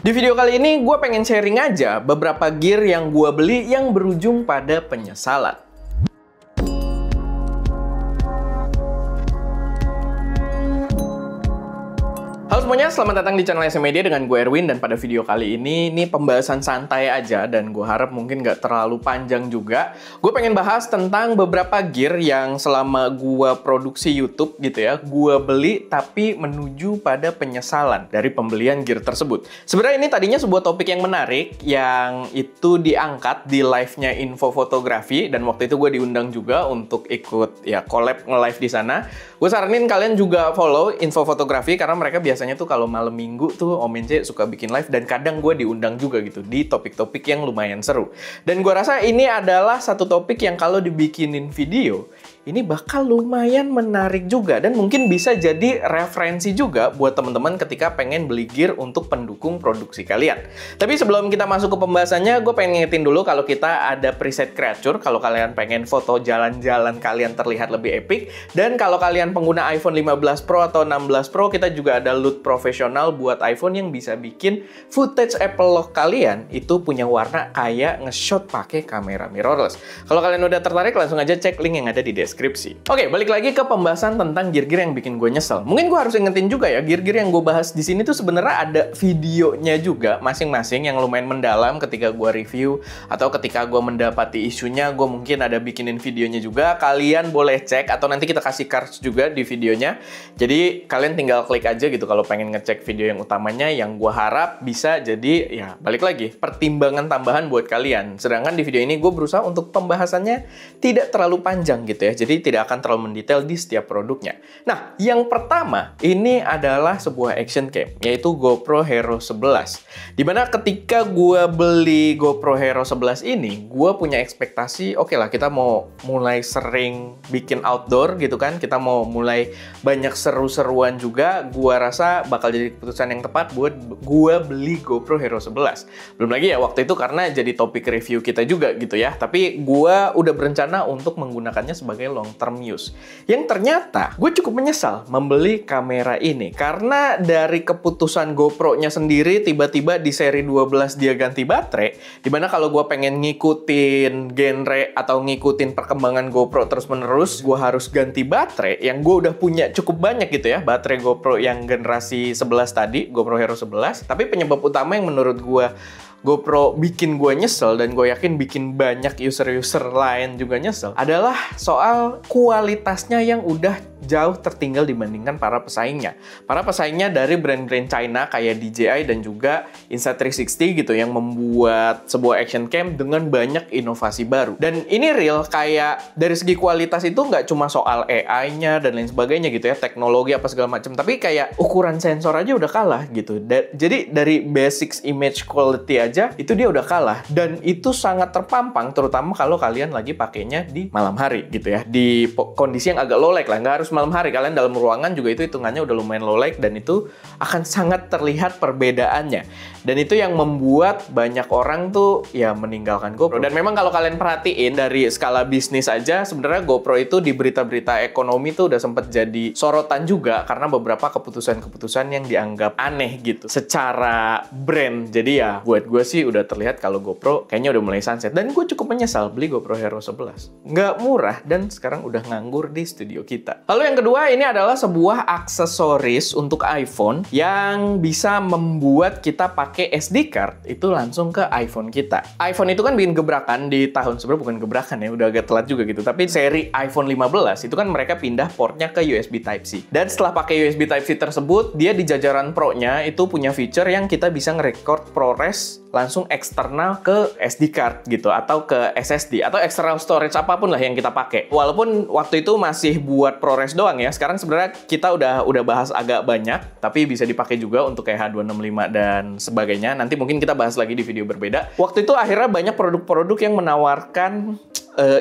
Di video kali ini gue pengen sharing aja beberapa gear yang gue beli yang berujung pada penyesalan. Halo semuanya, selamat datang di channel SM Media dengan gue Erwin. Dan pada video kali ini pembahasan santai aja dan gue harap mungkin gak terlalu panjang juga. Gue pengen bahas tentang beberapa gear yang selama gue produksi YouTube gitu ya, gue beli tapi menuju pada penyesalan dari pembelian gear tersebut. Sebenarnya ini tadinya sebuah topik yang menarik yang itu diangkat di live-nya Info Fotografi, dan waktu itu gue diundang juga untuk ikut ya collab nge-live di sana. Gue saranin kalian juga follow Info Fotografi karena mereka biasanya tuh kalau malam minggu tuh Om Ence suka bikin live, dan kadang gue diundang juga gitu di topik-topik yang lumayan seru. Dan gue rasa ini adalah satu topik yang kalau dibikinin video ini bakal lumayan menarik juga, dan mungkin bisa jadi referensi juga buat teman-teman ketika pengen beli gear untuk pendukung produksi kalian. Tapi sebelum kita masuk ke pembahasannya, gue pengen ngingetin dulu kalau kita ada preset creature kalau kalian pengen foto jalan-jalan kalian terlihat lebih epic. Dan kalau kalian pengguna iPhone 15 Pro atau 16 Pro, kita juga ada loot profesional buat iPhone yang bisa bikin footage Apple Lock kalian itu punya warna kayak nge-shot pakai kamera mirrorless. Kalau kalian udah tertarik, langsung aja cek link yang ada di deskripsi. Oke, balik lagi ke pembahasan tentang gear-gear yang bikin gue nyesel. Mungkin gue harus ingetin juga ya, gear-gear yang gue bahas di sini tuh sebenarnya ada videonya juga masing-masing yang lumayan mendalam ketika gue review atau ketika gue mendapati isunya, gue mungkin ada bikinin videonya juga. Kalian boleh cek atau nanti kita kasih cards juga di videonya. Jadi kalian tinggal klik aja gitu kalau pengen ngecek video yang utamanya, yang gue harap bisa jadi ya balik lagi pertimbangan tambahan buat kalian. Sedangkan di video ini gue berusaha untuk pembahasannya tidak terlalu panjang gitu ya. Jadi tidak akan terlalu mendetail di setiap produknya. Nah, yang pertama ini adalah sebuah action cam, yaitu GoPro Hero 11. Dimana ketika gue beli GoPro Hero 11 ini, gue punya ekspektasi, oke lah kita mau mulai sering bikin outdoor gitu kan, kita mau mulai banyak seru-seruan juga. Gue rasa bakal jadi keputusan yang tepat buat gue beli GoPro Hero 11. Belum lagi ya waktu itu karena jadi topik review kita juga gitu ya. Tapi gue udah berencana untuk menggunakannya sebagai long term use. Yang ternyata gue cukup menyesal membeli kamera ini karena dari keputusan GoPro-nya sendiri tiba-tiba di seri 12 dia ganti baterai. Dimana kalau gue pengen ngikutin genre atau ngikutin perkembangan GoPro terus-menerus, gue harus ganti baterai yang gue udah punya cukup banyak gitu ya, baterai GoPro yang generasi 11 tadi, GoPro Hero 11. Tapi penyebab utama yang menurut gue GoPro bikin gue nyesel, dan gue yakin bikin banyak user-user lain juga nyesel, adalah soal kualitasnya yang udah jauh tertinggal dibandingkan para pesaingnya. Para pesaingnya dari brand-brand China kayak DJI dan juga Insta360 gitu yang membuat sebuah action cam dengan banyak inovasi baru. Dan ini real, kayak dari segi kualitas itu nggak cuma soal AI-nya dan lain sebagainya gitu ya, teknologi apa segala macam, tapi kayak ukuran sensor aja udah kalah gitu. Jadi dari basics image quality aja itu dia udah kalah, dan itu sangat terpampang terutama kalau kalian lagi pakainya di malam hari gitu ya, di kondisi yang agak low light lah, nggak harus malam hari, kalian dalam ruangan juga itu hitungannya udah lumayan low light, dan itu akan sangat terlihat perbedaannya. Dan itu yang membuat banyak orang tuh ya meninggalkan GoPro. Dan memang kalau kalian perhatiin dari skala bisnis aja, sebenarnya GoPro itu di berita-berita ekonomi tuh udah sempet jadi sorotan juga karena beberapa keputusan-keputusan yang dianggap aneh gitu secara brand. Jadi ya buat gue sih udah terlihat kalau GoPro kayaknya udah mulai sunset, dan gue cukup menyesal beli GoPro Hero 11. Nggak murah dan sekarang udah nganggur di studio kita. Lalu yang kedua ini adalah sebuah aksesoris untuk iPhone yang bisa membuat kita pakai SD card itu langsung ke iPhone kita. iPhone itu kan bikin gebrakan di tahun sebenarnya, bukan gebrakan ya, udah agak telat juga gitu. Tapi seri iPhone 15 itu kan mereka pindah portnya ke USB Type-C. Dan setelah pakai USB Type-C tersebut, dia di jajaran Pro-nya itu punya feature yang kita bisa nge-record ProRes langsung eksternal ke SD card gitu, atau ke SSD, atau external storage apapun lah yang kita pakai. Walaupun waktu itu masih buat ProRes doang ya, sekarang sebenarnya kita udah bahas agak banyak, tapi bisa dipakai juga untuk kayak H265 dan sebagainya. Nanti mungkin kita bahas lagi di video berbeda. Waktu itu akhirnya banyak produk-produk yang menawarkan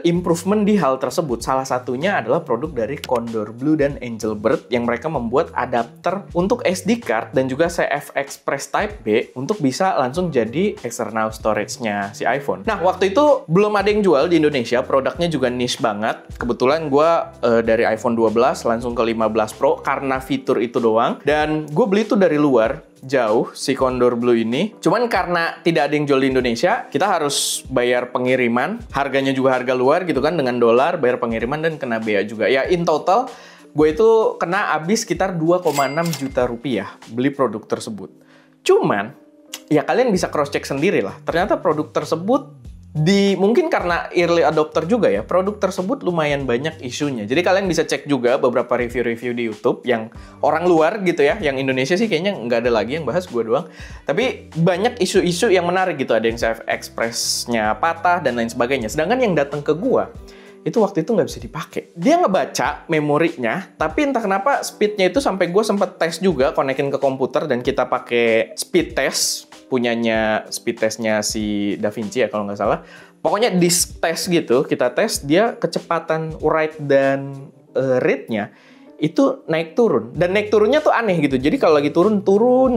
improvement di hal tersebut. Salah satunya adalah produk dari Condor Blue dan Angelbird yang mereka membuat adapter untuk SD card dan juga CF Express Type B untuk bisa langsung jadi external storage-nya si iPhone. Nah, waktu itu belum ada yang jual di Indonesia, produknya juga niche banget. Kebetulan gue dari iPhone 12 langsung ke 15 Pro karena fitur itu doang, dan gue beli itu dari luar. jauh si Condor Blue ini. Cuman karena tidak ada yang jual di Indonesia, kita harus bayar pengiriman. Harganya juga harga luar gitu kan, dengan dolar, bayar pengiriman dan kena bea juga. Ya in total, gue itu kena habis sekitar 2,6 juta rupiah beli produk tersebut. Cuman, ya kalian bisa cross check sendiri lah. Ternyata produk tersebut mungkin karena early adopter juga ya, produk tersebut lumayan banyak isunya. Jadi kalian bisa cek juga beberapa review-review di YouTube yang orang luar gitu ya, yang Indonesia sih kayaknya nggak ada lagi yang bahas, gue doang. Tapi banyak isu-isu yang menarik gitu, ada yang CF Express-nya patah dan lain sebagainya. Sedangkan yang datang ke gue, itu waktu itu nggak bisa dipakai. Dia ngebaca memorinya, tapi entah kenapa speednya itu sampai gue sempat tes juga, konekin ke komputer dan kita pakai speed test, punyanya speed testnya si Da Vinci ya kalau nggak salah. Pokoknya disk test gitu, kita tes, dia kecepatan write dan read-nya itu naik turun. Dan naik turunnya tuh aneh gitu. Jadi kalau lagi turun,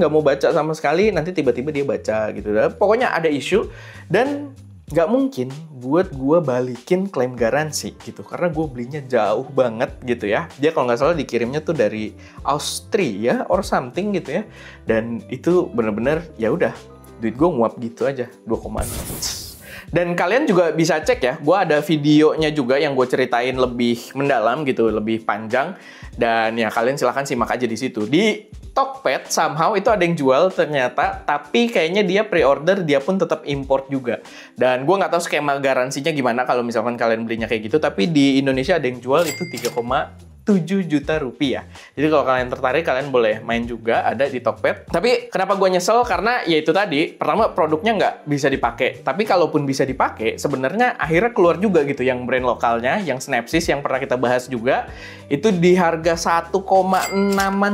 nggak mau baca sama sekali, nanti tiba-tiba dia baca gitu. Pokoknya ada isu, dan nggak mungkin buat gue balikin klaim garansi gitu, karena gue belinya jauh banget gitu ya. Dia kalau nggak salah dikirimnya tuh dari Austria or something gitu ya, dan itu bener-bener ya udah, duit gue nguap gitu aja, 2,6. Dan kalian juga bisa cek ya, gue ada videonya juga yang gue ceritain lebih mendalam gitu, lebih panjang, dan ya kalian silahkan simak aja di situ. Di Tokped somehow itu ada yang jual ternyata, tapi kayaknya dia pre-order, dia pun tetap import juga. Dan gue nggak tahu skema garansinya gimana kalau misalkan kalian belinya kayak gitu, tapi di Indonesia ada yang jual itu 3,7 juta rupiah. Jadi kalau kalian tertarik, kalian boleh main juga, ada di Tokped. Tapi kenapa gue nyesel? Karena ya itu tadi, pertama produknya nggak bisa dipakai. Tapi kalaupun bisa dipakai, sebenarnya akhirnya keluar juga gitu yang brand lokalnya, yang Snapsys yang pernah kita bahas juga. Itu di harga 1,6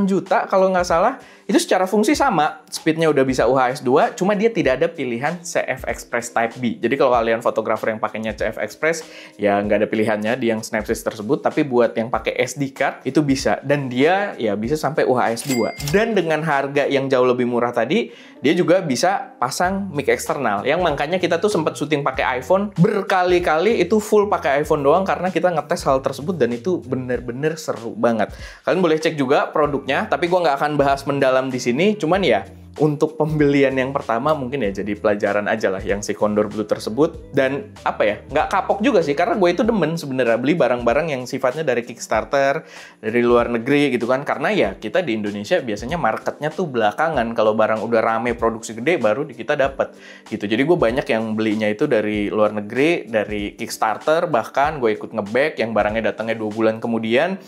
juta kalau nggak salah. Itu secara fungsi sama, speednya udah bisa UHS 2, cuma dia tidak ada pilihan CF Express Type B. Jadi kalau kalian fotografer yang pakainya CF Express, ya nggak ada pilihannya di yang Snapsys tersebut, tapi buat yang pakai SD card, itu bisa. Dan dia ya bisa sampai UHS 2. Dan dengan harga yang jauh lebih murah tadi, dia juga bisa pasang mic eksternal. Yang makanya kita tuh sempat syuting pakai iPhone, berkali-kali itu full pakai iPhone doang, karena kita ngetes hal tersebut, dan itu bener-bener seru banget. Kalian boleh cek juga produknya, tapi gue nggak akan bahas mendalam di sini, cuman ya untuk pembelian yang pertama mungkin ya jadi pelajaran aja lah yang si Condor Blue tersebut. Dan apa ya, nggak kapok juga sih, karena gue itu demen sebenarnya beli barang-barang yang sifatnya dari Kickstarter, dari luar negeri gitu kan, karena ya kita di Indonesia biasanya marketnya tuh belakangan, kalau barang udah rame produksi gede baru kita dapat gitu. Jadi gue banyak yang belinya itu dari luar negeri, dari Kickstarter, bahkan gue ikut nge-back yang barangnya datangnya 2 bulan kemudian.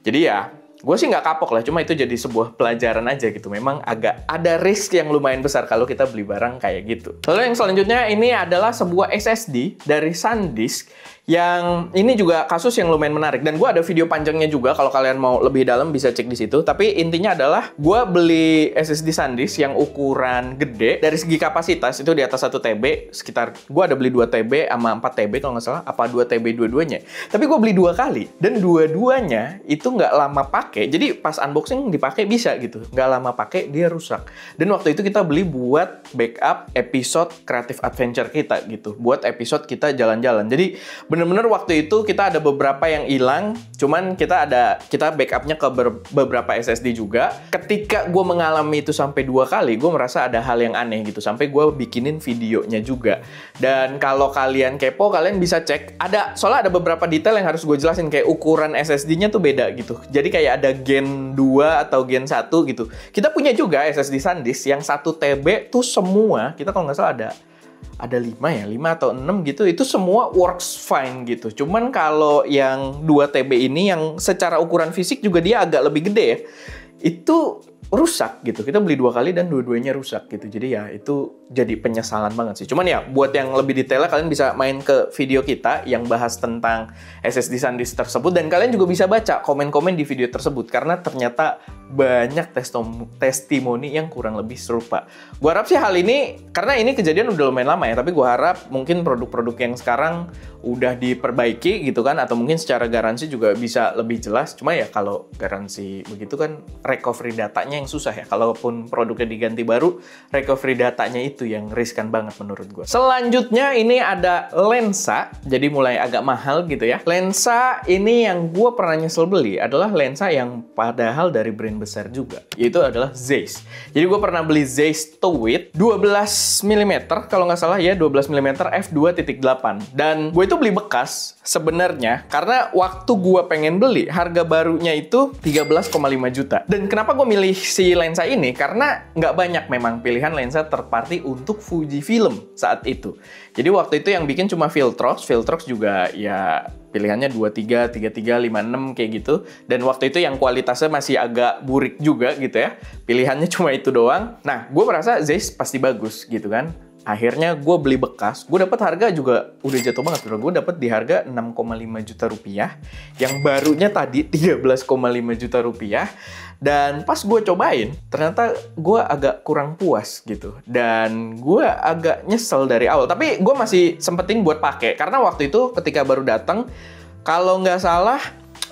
Jadi ya gue sih nggak kapok lah, cuma itu jadi sebuah pelajaran aja gitu. Memang agak ada risk yang lumayan besar kalau kita beli barang kayak gitu. Lalu yang selanjutnya ini adalah sebuah SSD dari SanDisk, yang ini juga kasus yang lumayan menarik. Dan gue ada video panjangnya juga, kalau kalian mau lebih dalam bisa cek di situ. Tapi intinya adalah gue beli SSD SanDisk yang ukuran gede, dari segi kapasitas itu di atas 1 TB, sekitar gue ada beli 2 TB sama 4 TB kalau nggak salah, apa 2 TB dua-duanya. Tapi gue beli 2 kali, dan dua-duanya itu nggak lama pakai. Jadi pas unboxing dipakai bisa gitu, nggak lama pakai dia rusak. Dan waktu itu kita beli buat backup episode Creative Adventure kita gitu, buat episode kita jalan-jalan. Jadi bener-bener waktu itu kita ada beberapa yang hilang, cuman kita backupnya ke beberapa SSD juga. Ketika gue mengalami itu sampai 2 kali, gue merasa ada hal yang aneh gitu, sampai gue bikinin videonya juga. Dan kalau kalian kepo, kalian bisa cek, soalnya ada beberapa detail yang harus gue jelasin, kayak ukuran SSD-nya tuh beda gitu. Jadi kayak ada Gen 2 atau Gen 1 gitu. Kita punya juga SSD SanDisk yang 1 TB tuh semua, kita kalau nggak salah ada 5 atau 6 gitu, itu semua works fine gitu. Cuman kalau yang 2 TB ini yang secara ukuran fisik juga dia agak lebih gede ya, itu rusak gitu. Kita beli 2 kali dan dua-duanya rusak gitu. Jadi ya itu jadi penyesalan banget sih. Cuman ya buat yang lebih detailnya kalian bisa main ke video kita yang bahas tentang SSD SanDisk tersebut, dan kalian juga bisa baca komen-komen di video tersebut karena ternyata banyak testimoni yang kurang lebih serupa. Gua harap sih hal ini, karena ini kejadian udah lumayan lama ya, tapi gua harap mungkin produk-produk yang sekarang udah diperbaiki gitu kan, atau mungkin secara garansi juga bisa lebih jelas. Cuma ya kalau garansi begitu kan recovery datanya yang susah ya. Kalaupun produknya diganti baru, recovery datanya itu yang riskan banget menurut gue. Selanjutnya ini ada lensa. Jadi mulai agak mahal gitu ya. Lensa ini yang gue pernah nyesel beli adalah lensa yang padahal dari brand besar juga. Yaitu adalah Zeiss. Jadi gue pernah beli Zeiss Towit 12 mm kalau nggak salah ya, 12 mm f2.8. Dan gue itu beli bekas sebenarnya karena waktu gue pengen beli, harga barunya itu 13,5 juta. Dan kenapa gue milih si lensa ini? Karena nggak banyak memang pilihan lensa third party untuk Fujifilm saat itu. Jadi waktu itu yang bikin cuma Viltrox. Viltrox juga ya pilihannya 23, 33, 56 kayak gitu. Dan waktu itu yang kualitasnya masih agak burik juga gitu ya. Pilihannya cuma itu doang. Nah, gue merasa Zeiss pasti bagus gitu kan. Akhirnya gue beli bekas, gue dapat harga juga udah jatuh banget bro. Gue dapat di harga 6,5 juta rupiah. Yang barunya tadi 13,5 juta rupiah. Dan pas gue cobain, ternyata gue agak kurang puas gitu. Dan gue agak nyesel dari awal. Tapi gue masih sempetin buat pakai. Karena waktu itu ketika baru datang, kalau nggak salah,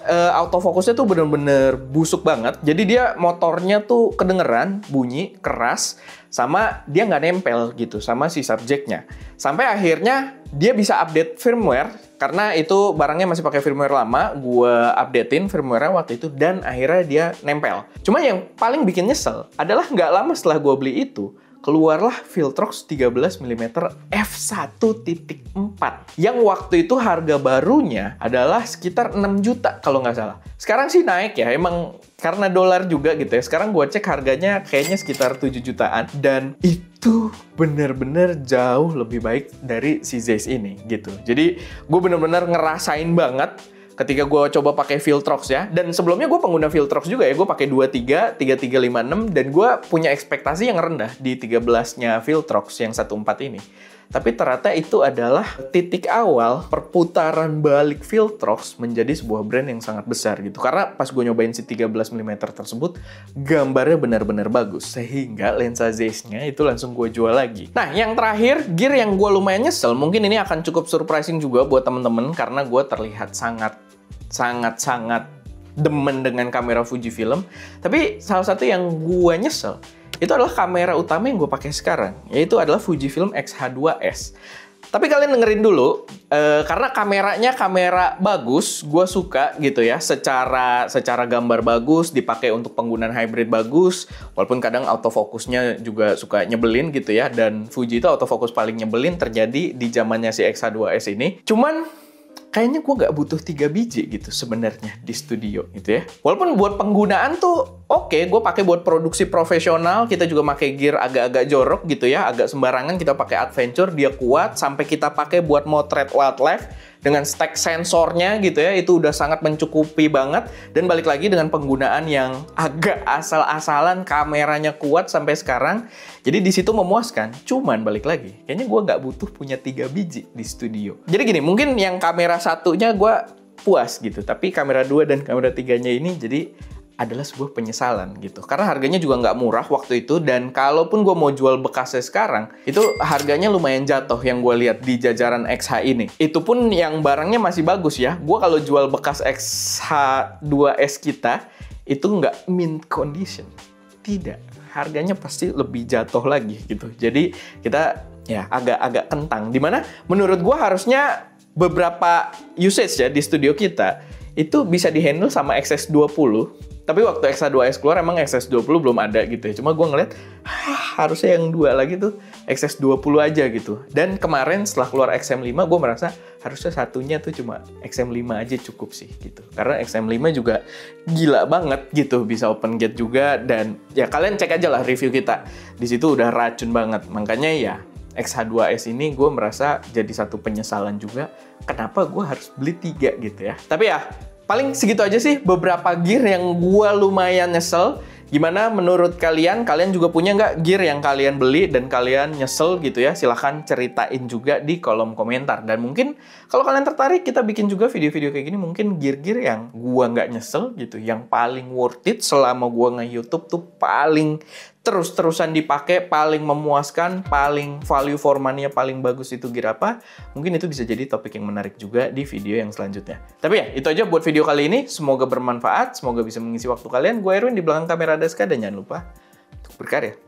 autofokusnya tuh bener-bener busuk banget. Jadi dia motornya tuh kedengeran, bunyi, keras, sama dia nggak nempel gitu sama si subjeknya. Sampai akhirnya dia bisa update firmware, karena itu barangnya masih pakai firmware lama. Gue updatein firmware waktu itu dan akhirnya dia nempel. Cuma yang paling bikin nyesel adalah nggak lama setelah gue beli itu, keluarlah Viltrox 13 mm f1.4 yang waktu itu harga barunya adalah sekitar 6 juta kalau nggak salah. Sekarang sih naik ya, emang karena dolar juga gitu ya. Sekarang gue cek harganya kayaknya sekitar 7 jutaan dan itu bener-bener jauh lebih baik dari si Zeiss ini gitu. Jadi gue bener-bener ngerasain banget ketika gue coba pakai Viltrox ya. Dan sebelumnya gue pengguna Viltrox juga ya. Gue pakai 23, 33, 56 dan gue punya ekspektasi yang rendah di 13-nya Viltrox yang 14 ini. Tapi ternyata itu adalah titik awal perputaran balik Viltrox menjadi sebuah brand yang sangat besar gitu. Karena pas gue nyobain si 13 mm tersebut, gambarnya benar-benar bagus. Sehingga lensa Zeiss-nya itu langsung gue jual lagi. Nah, yang terakhir, gear yang gue lumayan nyesel. Mungkin ini akan cukup surprising juga buat temen-temen. Karena gue terlihat sangat demen dengan kamera Fujifilm. Tapi salah satu yang gue nyesel itu adalah kamera utama yang gue pakai sekarang, yaitu adalah Fujifilm X-H2S. Tapi kalian dengerin dulu, karena kameranya kamera bagus, gue suka gitu ya. Secara gambar bagus, dipakai untuk penggunaan hybrid bagus, walaupun kadang autofokusnya juga suka nyebelin gitu ya. Dan Fuji itu autofokus paling nyebelin terjadi di zamannya si X-H2S ini. Cuman kayaknya gue nggak butuh 3 biji gitu sebenarnya di studio gitu ya. Walaupun buat penggunaan tuh oke, gue pakai buat produksi profesional, kita juga pakai gear agak-agak jorok gitu ya, agak sembarangan kita pakai adventure, dia kuat, sampai kita pakai buat motret wildlife dengan stack sensornya gitu ya, itu udah sangat mencukupi banget. Dan balik lagi dengan penggunaan yang agak asal-asalan, kameranya kuat sampai sekarang, jadi di situ memuaskan. Cuman balik lagi, kayaknya gue nggak butuh punya 3 biji di studio. Jadi gini, mungkin yang kamera satunya gue puas gitu, tapi kamera 2 dan kamera 3-nya ini jadi adalah sebuah penyesalan gitu. Karena harganya juga nggak murah waktu itu, dan kalaupun gue mau jual bekasnya sekarang, itu harganya lumayan jatuh yang gue lihat di jajaran XH ini. Itu pun yang barangnya masih bagus ya. Gue kalau jual bekas XH2S kita, itu nggak mint condition. Tidak. Harganya pasti lebih jatuh lagi gitu. Jadi kita ya agak-agak kentang. Dimana menurut gue harusnya beberapa usage ya di studio kita, itu bisa dihandle sama XS20. Tapi waktu X-H2S keluar emang XS20 belum ada gitu ya. Cuma gue ngeliat, harusnya yang 2 lagi tuh XS20 aja gitu. Dan kemarin setelah keluar XM5, gue merasa harusnya satunya tuh cuma XM5 aja cukup sih gitu. Karena XM5 juga gila banget gitu, bisa open gate juga. Dan ya kalian cek aja lah review kita. Di situ udah racun banget. Makanya ya X-H2S ini gue merasa jadi satu penyesalan juga. Kenapa gue harus beli 3 gitu ya. Tapi ya paling segitu aja sih beberapa gear yang gue lumayan nyesel. Gimana menurut kalian? Kalian juga punya nggak gear yang kalian beli dan kalian nyesel gitu ya? Silahkan ceritain juga di kolom komentar. Dan mungkin kalau kalian tertarik, kita bikin juga video-video kayak gini. Mungkin gear-gear yang gue nggak nyesel gitu. Yang paling worth it selama gue nge-YouTube tuh paling terus-terusan dipakai, paling memuaskan, paling value for money-nya paling bagus itu gear apa? Mungkin itu bisa jadi topik yang menarik juga di video yang selanjutnya. Tapi ya, itu aja buat video kali ini. Semoga bermanfaat, semoga bisa mengisi waktu kalian. Gue Erwin, di belakang kamera ada Ska, dan jangan lupa untuk berkarya.